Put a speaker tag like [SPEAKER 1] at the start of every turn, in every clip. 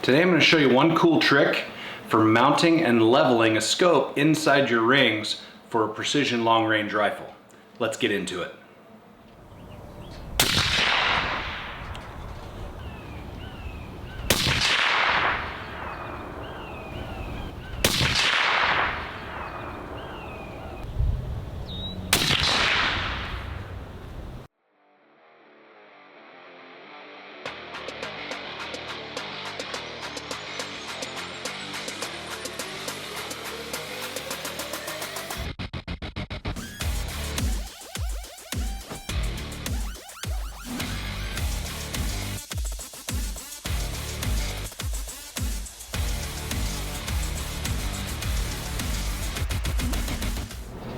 [SPEAKER 1] Today I'm going to show you one cool trick for mounting and leveling a scope inside your rings for a precision long-range rifle. Let's get into it.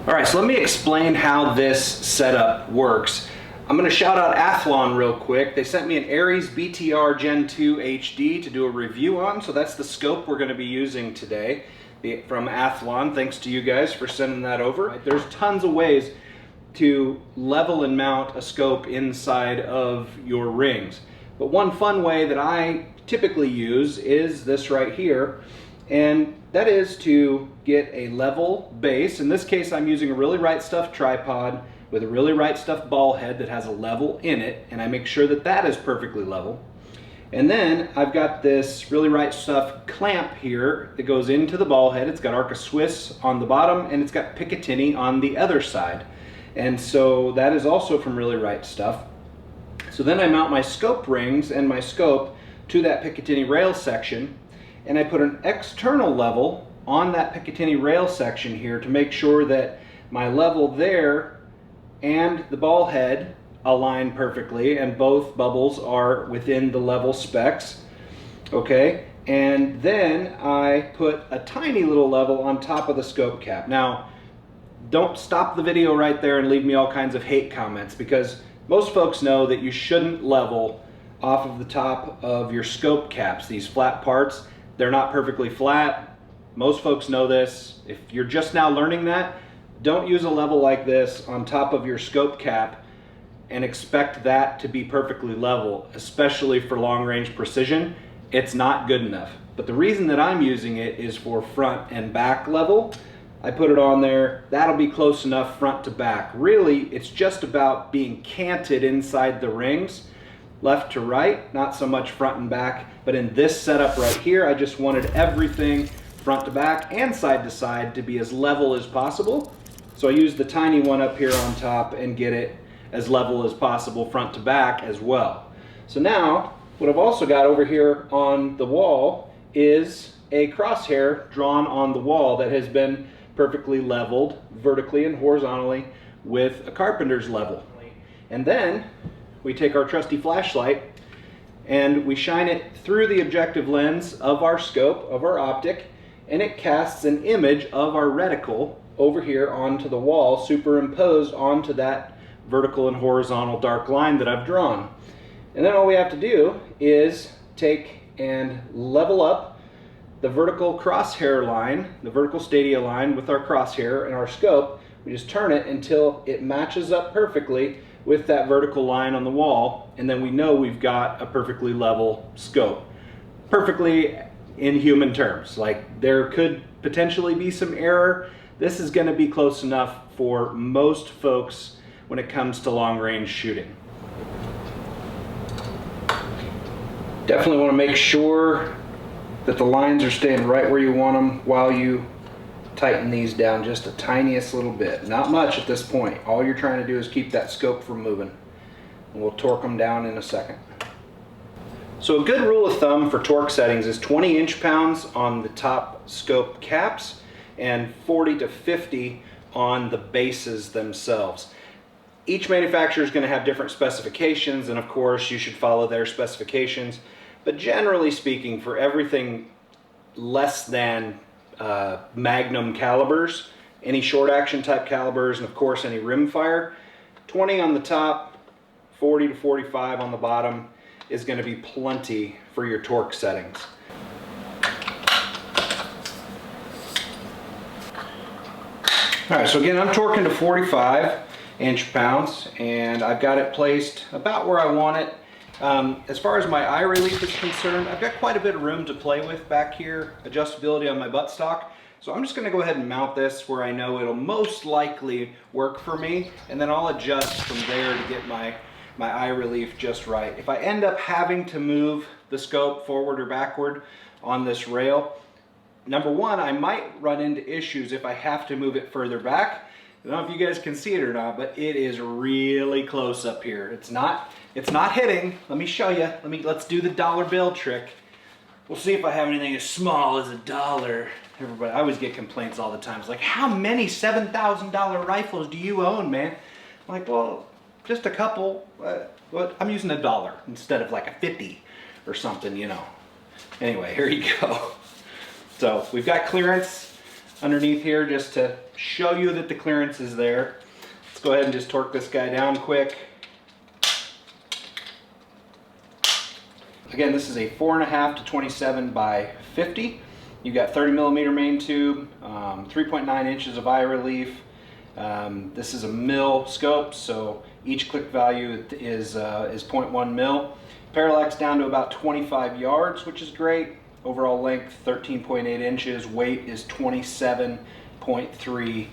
[SPEAKER 1] Alright, so let me explain how this setup works. I'm going to shout out Athlon real quick. They sent me an Ares BTR Gen 2 HD to do a review on, so that's the scope we're going to be using today from Athlon. Thanks to you guys for sending that over. There's tons of ways to level and mount a scope inside of your rings. But one fun way that I typically use is this right here, and that is to get a level base. In this case, I'm using a Really Right Stuff tripod with a Really Right Stuff ball head that has a level in it, and I make sure that that is perfectly level. And then I've got this Really Right Stuff clamp here that goes into the ball head. It's got Arca Swiss on the bottom, and it's got Picatinny on the other side. And so that is also from Really Right Stuff. So then I mount my scope rings and my scope to that Picatinny rail section, and I put an external level on that Picatinny rail section here to make sure that my level there and the ball head align perfectly and both bubbles are within the level specs. Okay, and then I put a tiny little level on top of the scope cap. Now, don't stop the video right there and leave me all kinds of hate comments, because most folks know that you shouldn't level off of the top of your scope caps. These flat parts, they're not perfectly flat. Most folks know this. If you're just now learning that, don't use a level like this on top of your scope cap and expect that to be perfectly level, especially for long-range precision. It's not good enough. But the reason that I'm using it is for front and back level. I put it on there. That'll be close enough front to back. Really, it's just about being canted inside the rings, left to right, not so much front and back. But in this setup right here, I just wanted everything front to back and side to side to be as level as possible. So I used the tiny one up here on top and get it as level as possible front to back as well. So now, what I've also got over here on the wall is a crosshair drawn on the wall that has been perfectly leveled vertically and horizontally with a carpenter's level. And then we take our trusty flashlight and we shine it through the objective lens of our scope, of our optic, and it casts an image of our reticle over here onto the wall, superimposed onto that vertical and horizontal dark line that I've drawn. And then all we have to do is take and level up the vertical crosshair line, the vertical stadia line with our crosshair and our scope. We just turn it until it matches up perfectly with that vertical line on the wall, and then we know we've got a perfectly level scope. Perfectly in human terms. Like, there could potentially be some error. This is going to be close enough for most folks when it comes to long-range shooting. Definitely want to make sure that the lines are staying right where you want them while you tighten these down just the tiniest little bit. Not much at this point. All you're trying to do is keep that scope from moving. And we'll torque them down in a second. So a good rule of thumb for torque settings is 20 inch-pounds on the top scope caps and 40 to 50 on the bases themselves. Each manufacturer is going to have different specifications, and of course you should follow their specifications. But generally speaking, for everything less than magnum calibers, any short action type calibers, and of course any rimfire, 20 on the top, 40 to 45 on the bottom is going to be plenty for your torque settings. Alright, so again, I'm torquing to 45 inch-pounds, and I've got it placed about where I want it As far as my eye relief is concerned, I've got quite a bit of room to play with back here, adjustability on my buttstock. So I'm just gonna go ahead and mount this where I know it'll most likely work for me, and then I'll adjust from there to get my eye relief just right. If I end up having to move the scope forward or backward on this rail, number one, I might run into issues if I have to move it further back. I don't know if you guys can see it or not, but it is really close up here. It's not hitting. Let me show you. Let's do the dollar bill trick. We'll see if I have anything as small as $1. Everybody, I always get complaints all the time. It's like, how many $7,000 rifles do you own, man? I'm like, well, just a couple. But I'm using $1 instead of like a 50 or something, you know. Anyway, here you go. So we've got clearance underneath here just to show you that the clearance is there. Let's go ahead and just torque this guy down quick. Again, this is a 4.5 to 27 by 50. You've got 30mm main tube, 3.9 inches of eye relief. This is a mil scope, so each click value is 0.1 mil. Parallax down to about 25 yards, which is great. Overall length 13.8 inches. Weight is 27.3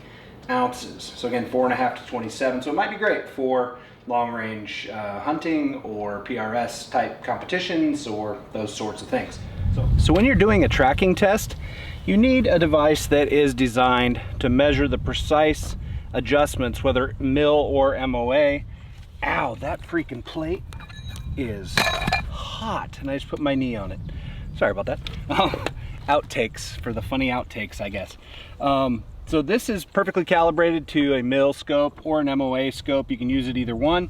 [SPEAKER 1] ounces. So again, 4.5 to 27. So it might be great for long-range hunting or PRS type competitions or those sorts of things. So when you're doing a tracking test, you need a device that is designed to measure the precise adjustments, whether mil or MOA. Ow, that freaking plate is hot, and I just put my knee on it. Sorry about that. Outtakes, for the funny outtakes, I guess. So this is perfectly calibrated to a mil scope or an MOA scope. You can use it either one.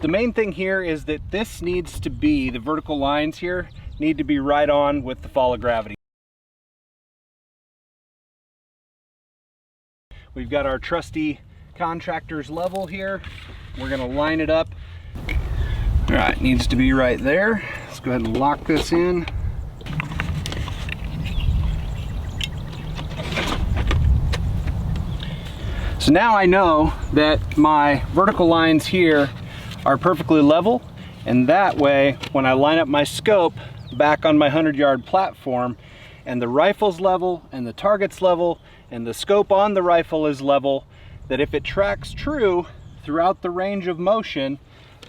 [SPEAKER 1] The main thing here is that this needs to be, the vertical lines here need to be right on with the fall of gravity. We've got our trusty contractor's level here. We're gonna line it up. All right, needs to be right there. Let's go ahead and lock this in. So now I know that my vertical lines here are perfectly level, and that way when I line up my scope back on my 100-yard platform and the rifle's level and the target's level and the scope on the rifle is level, that if it tracks true throughout the range of motion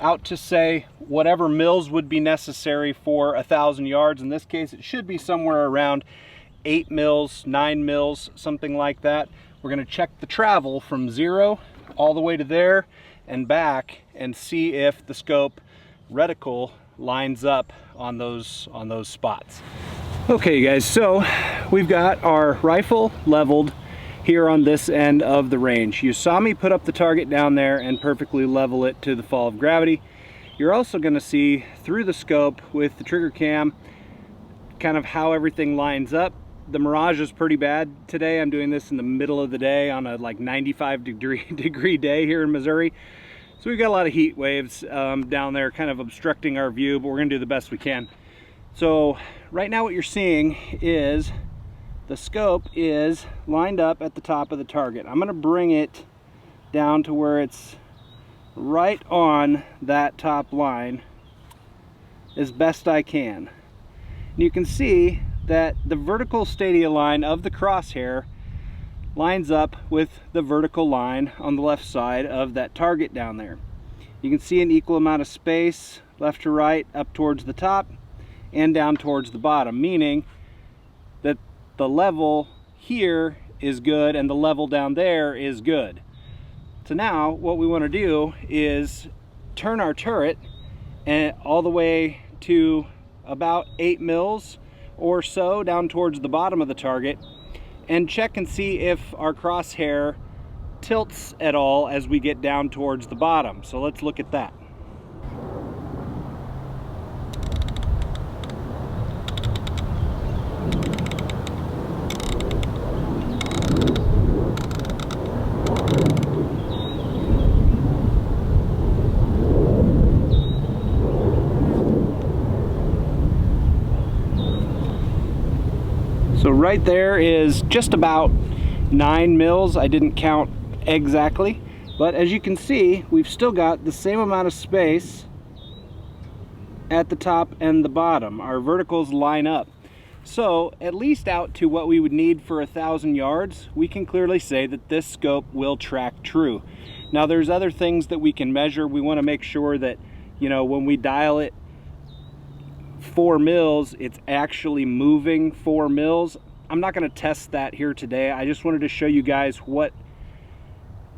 [SPEAKER 1] out to, say, whatever mils would be necessary for 1,000 yards, in this case it should be somewhere around 8 mils, 9 mils, something like that. We're going to check the travel from 0 all the way to there and back and see if the scope reticle lines up on those spots. Okay, you guys, so we've got our rifle leveled here on this end of the range. You saw me put up the target down there and perfectly level it to the fall of gravity. You're also going to see through the scope with the trigger cam kind of how everything lines up. The mirage is pretty bad today. I'm doing this in the middle of the day on a like 95 degree day here in Missouri. So we've got a lot of heat waves down there kind of obstructing our view, but we're gonna do the best we can. So right now what you're seeing is the scope is lined up at the top of the target. I'm gonna bring it down to where it's right on that top line as best I can. And you can see that the vertical stadia line of the crosshair lines up with the vertical line on the left side of that target down there. You can see an equal amount of space left to right up towards the top and down towards the bottom, meaning that the level here is good and the level down there is good. So now what we want to do is turn our turret and all the way to about 8 mils or so down towards the bottom of the target and check and see if our crosshair tilts at all as we get down towards the bottom. So let's look at that. So right there is just about 9 mils. I didn't count exactly, but as you can see, we've still got the same amount of space at the top and the bottom. Our verticals line up. So at least out to what we would need for 1,000 yards, we can clearly say that this scope will track true. Now there's other things that we can measure. We want to make sure that, you know, when we dial it 4 mils, it's actually moving 4 mils. I'm not going to test that here today. I just wanted to show you guys what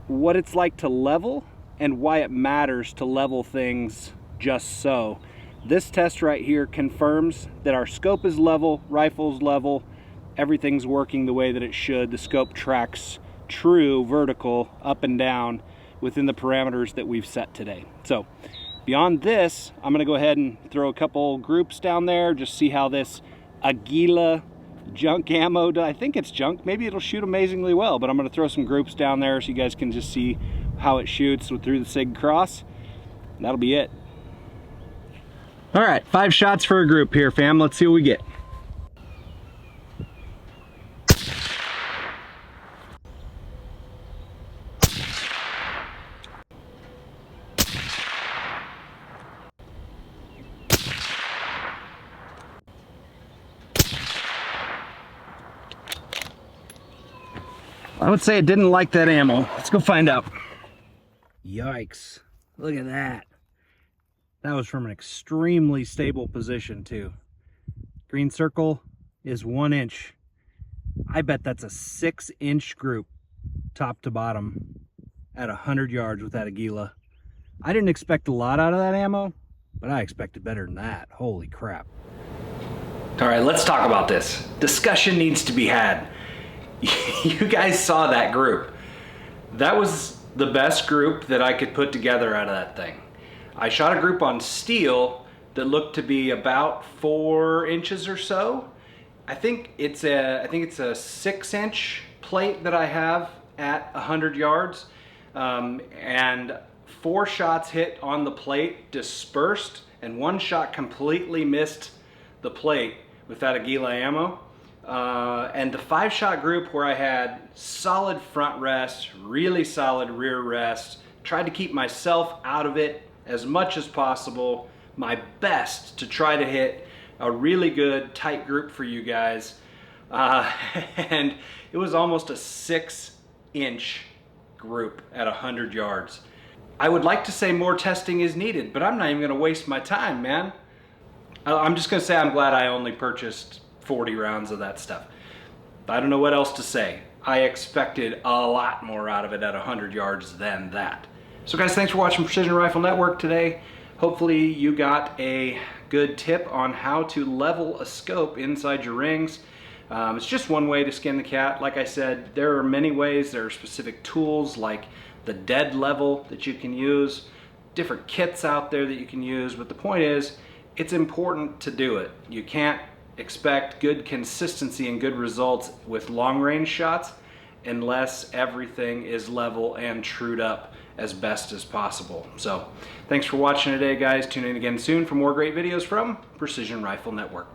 [SPEAKER 1] it's like to level and why it matters to level things just so. This test right here confirms that our scope is level, rifle's level, everything's working the way that it should. The scope tracks true vertical up and down within the parameters that we've set today. So beyond this, I'm gonna go ahead and throw a couple groups down there, just see how this Aguila junk ammo, I think it's junk, maybe it'll shoot amazingly well, but I'm gonna throw some groups down there so you guys can just see how it shoots through the SIG cross. That'll be it. All right, 5 shots for a group here, fam. Let's see what we get. I would say it didn't like that ammo. Let's go find out. Yikes, look at that. That was from an extremely stable position too. Green circle is 1 inch. I bet that's a 6-inch group, top to bottom, at 100 yards with that Aguila. I didn't expect a lot out of that ammo, but I expected better than that. Holy crap. All right, let's talk about this. Discussion needs to be had. You guys saw that group. That was the best group that I could put together out of that thing. I shot a group on steel that looked to be about 4 inches or so. I think it's a 6-inch plate that I have at 100 yards, and 4 shots hit on the plate, dispersed, and 1 shot completely missed the plate with that Aguila ammo. And the 5-shot group where I had solid front rest, really solid rear rest, tried to keep myself out of it as much as possible, my best to try to hit a really good tight group for you guys, and it was almost a 6-inch group at 100 yards. I would like to say more testing is needed, but I'm not even gonna waste my time, man. I'm just gonna say I'm glad I only purchased 40 rounds of that stuff. I don't know what else to say. I expected a lot more out of it at 100 yards than that. So guys, thanks for watching Precision Rifle Network today. Hopefully you got a good tip on how to level a scope inside your rings. It's just one way to skin the cat. Like I said, there are many ways. There are specific tools like the dead level that you can use, different kits out there that you can use, but the point is, it's important to do it. You can't expect good consistency and good results with long range shots unless everything is level and trued up as best as possible. So thanks for watching today, guys. Tune in again soon for more great videos from Precision Rifle Network.